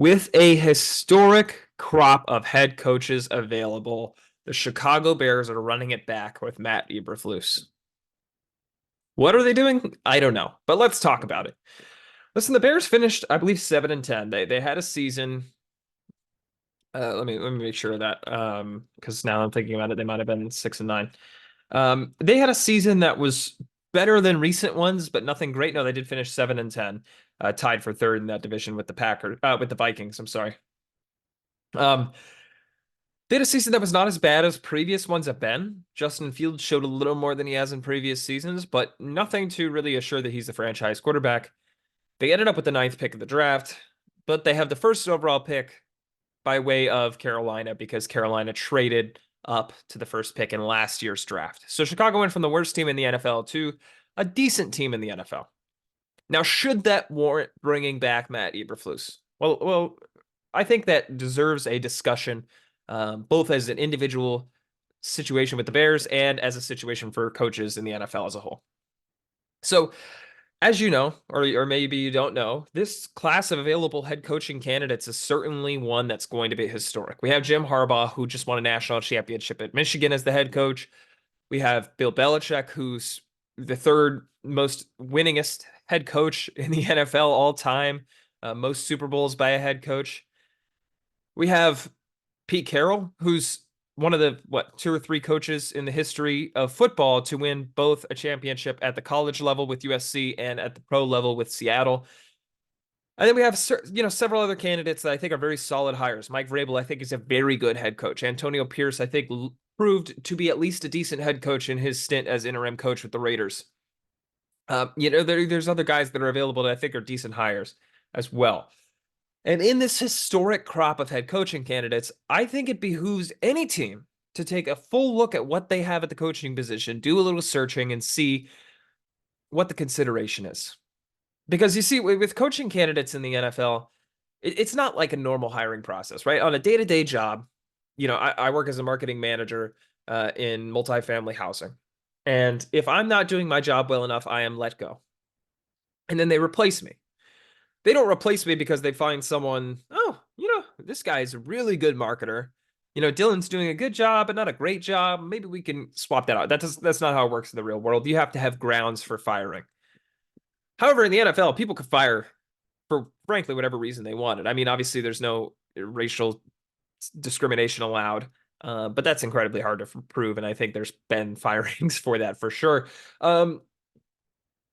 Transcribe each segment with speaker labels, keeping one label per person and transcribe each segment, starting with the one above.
Speaker 1: With a historic crop of head coaches available, the Chicago Bears are running it back with Matt Eberflus. What are they doing? I don't know, but let's talk about it. Listen, the Bears finished, I believe, 7-10. They had a season. Let me make sure of that. Because now I'm thinking about it, they might have been 6-9. They had a season that was better than recent ones, but nothing great. No, they did finish 7-10, tied for third in that division with with the Vikings. I'm sorry. Um, They had a season that was not as bad as previous ones have been. Justin Fields showed a little more than he has in previous seasons, but nothing to really assure that he's the franchise quarterback. They ended up with the ninth pick of the draft, but they have the first overall pick by way of Carolina because Carolina traded up to the first pick in last year's draft. So Chicago went from the worst team in the NFL to a decent team in the NFL. Now, should that warrant bringing back Matt Eberflus? Well, I think that deserves a discussion, both as an individual situation with the Bears and as a situation for coaches in the NFL as a whole. So, as you know, or maybe you don't know, this class of available head coaching candidates is certainly one that's going to be historic. We have Jim Harbaugh, who just won a national championship at Michigan as the head coach. We have Bill Belichick, who's the third most winningest head coach in the NFL all time, most Super Bowls by a head coach. We have Pete Carroll, who's one of the two or three coaches in the history of football to win both a championship at the college level with USC and at the pro level with Seattle. And then we have several other candidates that I think are very solid hires. Mike Vrabel, I think, is a very good head coach. Antonio Pierce, I think, proved to be at least a decent head coach in his stint as interim coach with the Raiders. There's other guys that are available that I think are decent hires as well. And in this historic crop of head coaching candidates, I think it behooves any team to take a full look at what they have at the coaching position, do a little searching, and see what the consideration is. Because you see, with coaching candidates in the NFL, it's not like a normal hiring process, right? On a day-to-day job, I work as a marketing manager in multifamily housing. And if I'm not doing my job well enough, I am let go. And then they replace me. They don't replace me because they find someone, oh, this guy's a really good marketer. Dylan's doing a good job, but not a great job. Maybe we can swap that out. That's not how it works in the real world. You have to have grounds for firing. However, in the NFL, people could fire for, frankly, whatever reason they wanted. I mean, obviously, there's no racial discrimination allowed, but that's incredibly hard to prove. And I think there's been firings for that for sure.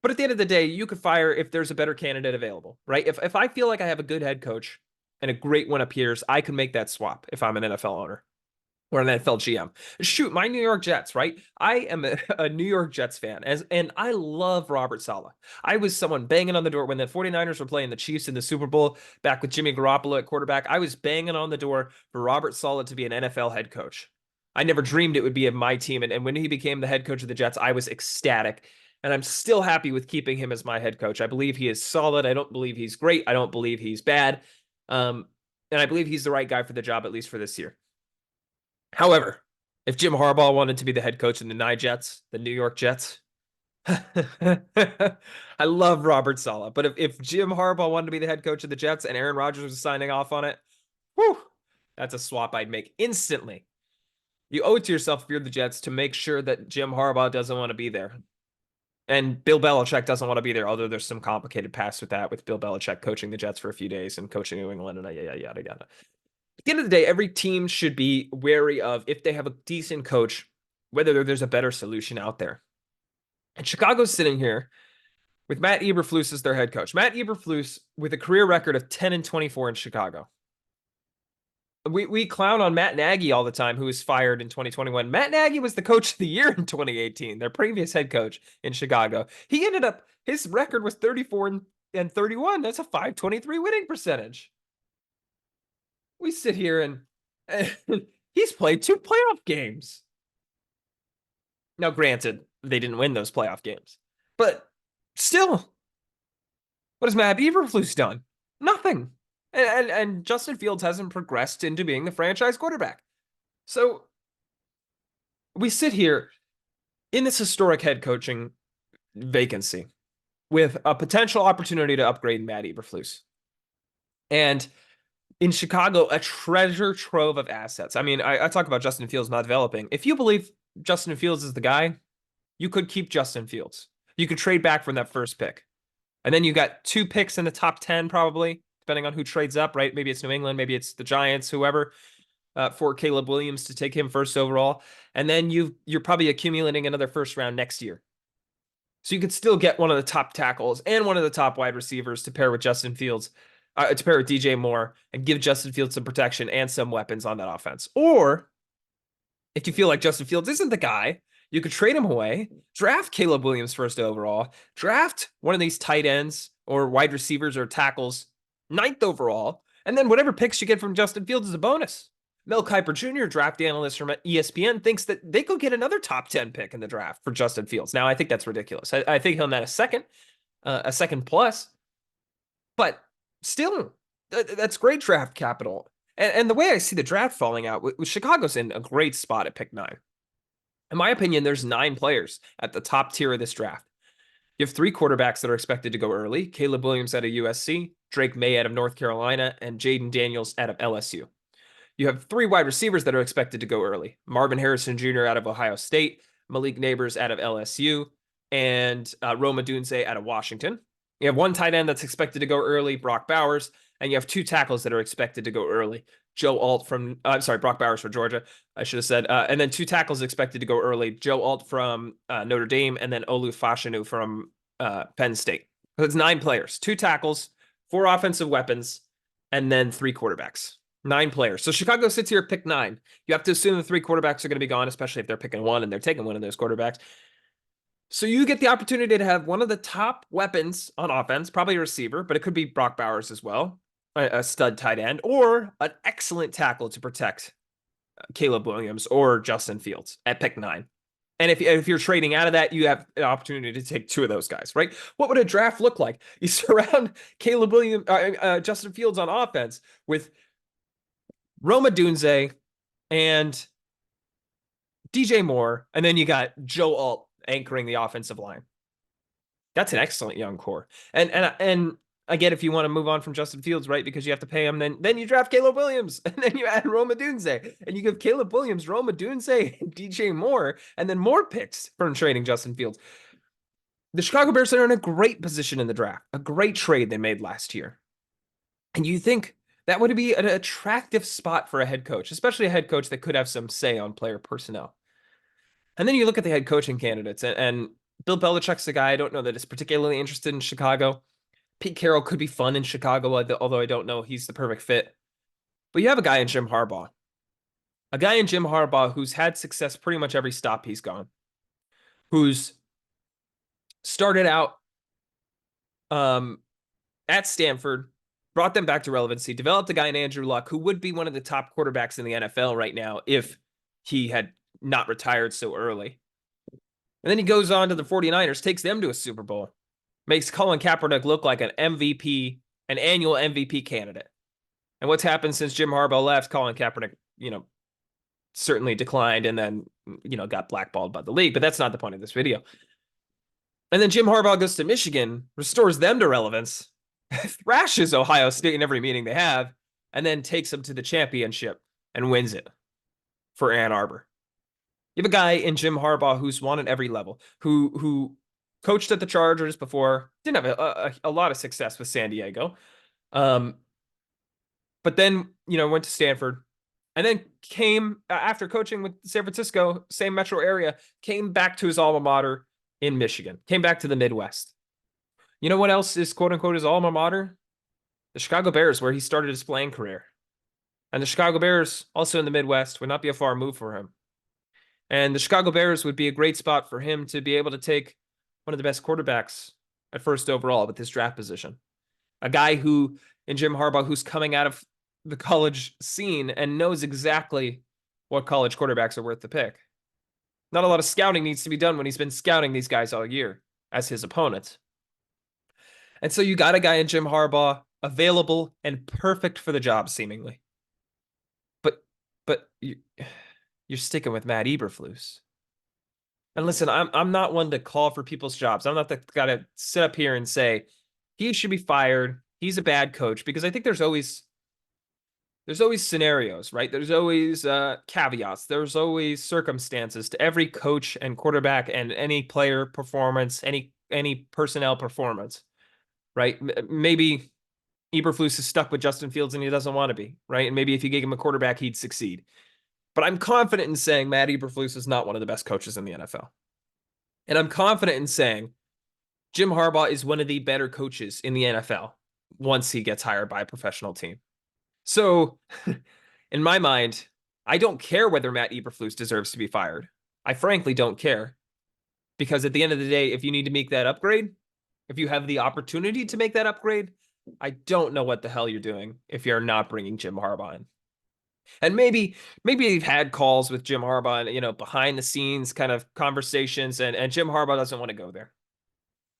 Speaker 1: But at the end of the day, you could fire if there's a better candidate available, right? If I feel like I have a good head coach and a great one appears, I can make that swap if I'm an NFL owner or an NFL GM. Shoot, my New York Jets, right? I am a New York Jets fan, and I love Robert Saleh. I was someone banging on the door when the 49ers were playing the Chiefs in the Super Bowl back with Jimmy Garoppolo at quarterback. I was banging on the door for Robert Saleh to be an NFL head coach. I never dreamed it would be of my team, and when he became the head coach of the Jets, I was ecstatic. And I'm still happy with keeping him as my head coach. I believe he is solid. I don't believe he's great. I don't believe he's bad. And I believe he's the right guy for the job, at least for this year. However, if Jim Harbaugh wanted to be the head coach in the New York Jets, I love Robert Saleh. But if Jim Harbaugh wanted to be the head coach of the Jets and Aaron Rodgers was signing off on it, whew, that's a swap I'd make instantly. You owe it to yourself if you're the Jets to make sure that Jim Harbaugh doesn't want to be there. And Bill Belichick doesn't want to be there, although there's some complicated past with that, with Bill Belichick coaching the Jets for a few days and coaching New England and yada, yada, yada. At the end of the day, every team should be wary of, if they have a decent coach, whether there's a better solution out there. And Chicago's sitting here with Matt Eberflus as their head coach. Matt Eberflus with a career record of 10-24 in Chicago. We clown on Matt Nagy all the time, who was fired in 2021. Matt Nagy was the coach of the year in 2018, their previous head coach in Chicago. His record was 34-31. That's a .523 winning percentage. We sit here and he's played 2 playoff games. Now, granted, they didn't win those playoff games, but still, what has Matt Eberflus done? Nothing. And Justin Fields hasn't progressed into being the franchise quarterback. So we sit here in this historic head coaching vacancy with a potential opportunity to upgrade Matt Eberflus. And in Chicago, a treasure trove of assets. I mean, I talk about Justin Fields not developing. If you believe Justin Fields is the guy, you could keep Justin Fields. You could trade back from that first pick. And then you got two picks in the top 10, probably, depending on who trades up, right? Maybe it's New England, maybe it's the Giants, whoever, for Caleb Williams to take him first overall. And then you're probably accumulating another first round next year. So you could still get one of the top tackles and one of the top wide receivers to pair with Justin Fields, to pair with DJ Moore and give Justin Fields some protection and some weapons on that offense. Or if you feel like Justin Fields isn't the guy, you could trade him away, draft Caleb Williams first overall, draft one of these tight ends or wide receivers or tackles ninth overall, and then whatever picks you get from Justin Fields is a bonus. Mel Kiper Jr., draft analyst from ESPN, thinks that they could get another top 10 pick in the draft for Justin Fields. Now, I think that's ridiculous. I think he'll net a second plus, but still, that's great draft capital. And the way I see the draft falling out, Chicago's in a great spot at pick 9. In my opinion, there's 9 players at the top tier of this draft. You have 3 quarterbacks that are expected to go early: Caleb Williams out of USC, Drake May out of North Carolina, and Jaden Daniels out of LSU. You have 3 wide receivers that are expected to go early: Marvin Harrison Jr. out of Ohio State, Malik Neighbors out of LSU, and Rome Odunze out of Washington. You have 1 tight end that's expected to go early, Brock Bowers, and you have 2 tackles that are expected to go early. Brock Bowers for Georgia, I should have said. And then 2 tackles expected to go early, Joe Alt from Notre Dame, and then Olu Fashanu from Penn State. So it's 9 players, 2 tackles, 4 offensive weapons, and then 3 quarterbacks. 9 players. So Chicago sits here at pick 9. You have to assume the 3 quarterbacks are going to be gone, especially if they're picking one and they're taking one of those quarterbacks. So you get the opportunity to have one of the top weapons on offense, probably a receiver, but it could be Brock Bowers as well, a stud tight end, or an excellent tackle to protect Caleb Williams or Justin Fields at pick 9. And if you're trading out of that, you have an opportunity to take 2 of those guys, right? What would a draft look like? You surround Caleb Williams, Justin Fields on offense with Rome Odunze and DJ Moore, and then you got Joe Alt anchoring the offensive line. That's an excellent young core. And I get if you want to move on from Justin Fields, right? Because you have to pay him, then you draft Caleb Williams, and then you add Rome Odunze, and you give Caleb Williams, Rome Odunze, and DJ Moore, and then more picks from trading Justin Fields. The Chicago Bears are in a great position in the draft, a great trade they made last year. And you think that would be an attractive spot for a head coach, especially a head coach that could have some say on player personnel. And then you look at the head coaching candidates, and Bill Belichick's the guy I don't know that is particularly interested in Chicago. Pete Carroll could be fun in Chicago, although I don't know he's the perfect fit. But you have a guy in Jim Harbaugh. A guy in Jim Harbaugh who's had success pretty much every stop he's gone. Who's started out at Stanford, brought them back to relevancy, developed a guy in Andrew Luck who would be one of the top quarterbacks in the NFL right now if he had not retired so early. And then he goes on to the 49ers, takes them to a Super Bowl, makes Colin Kaepernick look like an MVP, an annual MVP candidate. And what's happened since Jim Harbaugh left? Colin Kaepernick, certainly declined and then, got blackballed by the league. But that's not the point of this video. And then Jim Harbaugh goes to Michigan, restores them to relevance, thrashes Ohio State in every meeting they have, and then takes them to the championship and wins it for Ann Arbor. You have a guy in Jim Harbaugh who's won at every level, who coached at the Chargers before, didn't have a lot of success with San Diego, but then went to Stanford, and then came after coaching with San Francisco, same metro area, came back to his alma mater in Michigan, came back to the Midwest. You know what else is quote unquote his alma mater? The Chicago Bears, where he started his playing career. And the Chicago Bears, also in the Midwest, would not be a far move for him. And the Chicago Bears would be a great spot for him to be able to take one of the best quarterbacks at first overall with this draft position. A guy who, in Jim Harbaugh, who's coming out of the college scene and knows exactly what college quarterbacks are worth the pick. Not a lot of scouting needs to be done when he's been scouting these guys all year as his opponents. And so you got a guy in Jim Harbaugh available and perfect for the job, seemingly. But you're sticking with Matt Eberflus. And listen, I'm not one to call for people's jobs. I'm not the guy to sit up here and say he should be fired. He's a bad coach, because I think there's always there's always scenarios, right? There's always caveats. There's always circumstances to every coach and quarterback and any player performance, any personnel performance, right? Maybe Eberflus is stuck with Justin Fields and he doesn't want to be, right? And maybe if you gave him a quarterback, he'd succeed. But I'm confident in saying Matt Eberflus is not one of the best coaches in the NFL. And I'm confident in saying Jim Harbaugh is one of the better coaches in the NFL once he gets hired by a professional team. So, in my mind, I don't care whether Matt Eberflus deserves to be fired. I frankly don't care. Because at the end of the day, if you need to make that upgrade, if you have the opportunity to make that upgrade, I don't know what the hell you're doing if you're not bringing Jim Harbaugh in. And maybe you've had calls with Jim Harbaugh and, behind the scenes kind of conversations, and Jim Harbaugh doesn't want to go there.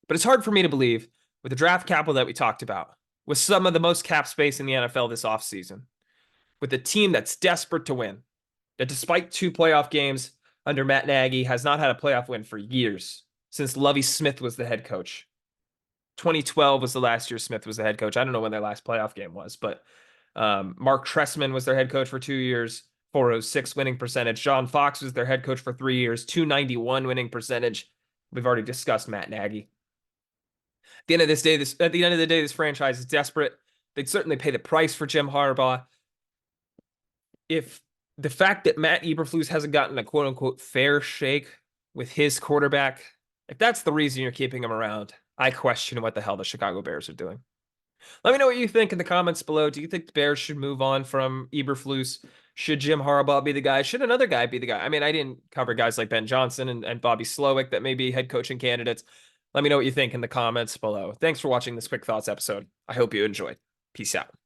Speaker 1: But it's hard for me to believe with the draft capital that we talked about, with some of the most cap space in the NFL this offseason, with a team that's desperate to win, that despite 2 playoff games under Matt Nagy has not had a playoff win for years, since Lovie Smith was the head coach. 2012 was the last year Smith was the head coach. I don't know when their last playoff game was, but Mark Trestman was their head coach for 2 years, 406 winning percentage. John Fox was their head coach for 3 years, 291 winning percentage. We've already discussed Matt Nagy. At the end of the day, this franchise is desperate. They'd certainly pay the price for Jim Harbaugh. If the fact that Matt Eberflus hasn't gotten a quote unquote fair shake with his quarterback, if that's the reason you're keeping him around, I question what the hell the Chicago Bears are doing. Let me know what you think in the comments below. Do you think the Bears should move on from Eberflus? Should Jim Harbaugh be the guy? Should another guy be the guy? I mean, I didn't cover guys like Ben Johnson and Bobby Slowick that may be head coaching candidates. Let me know what you think in the comments below. Thanks for watching this Quick Thoughts episode. I hope you enjoyed. Peace out.